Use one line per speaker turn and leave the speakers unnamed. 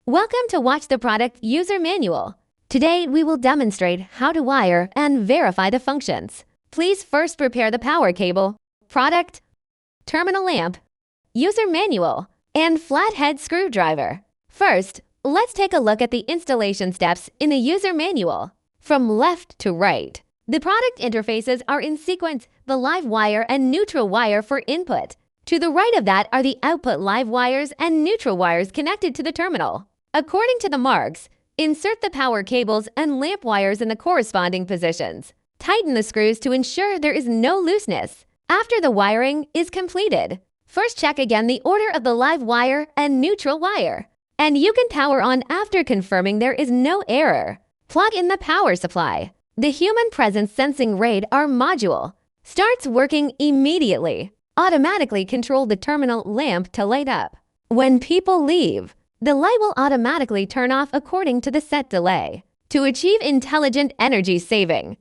Welcome to Watch the Product User Manual. Today, we will demonstrate how to wire and verify the functions. Please first prepare the power cable, product, terminal lamp, user manual, and flathead screwdriver. First, let's take a look at the installation steps in the user manual. From left to right, the product interfaces are in sequence: the live wire and neutral wire for input. To the right of that are the output live wires and neutral wires connected to the terminal. According to the marks, insert the power cables and lamp wires in the corresponding positions. Tighten the screws to ensure there is no looseness. After the wiring is completed, first check again the order of the live wire and neutral wire. And you can power on after confirming there is no error. Plug in the power supply. The Human Presence Sensing Radar module starts working immediately. Automatically control the terminal lamp to light up. When people leave, the light will automatically turn off according to the set delay. To achieve intelligent energy saving,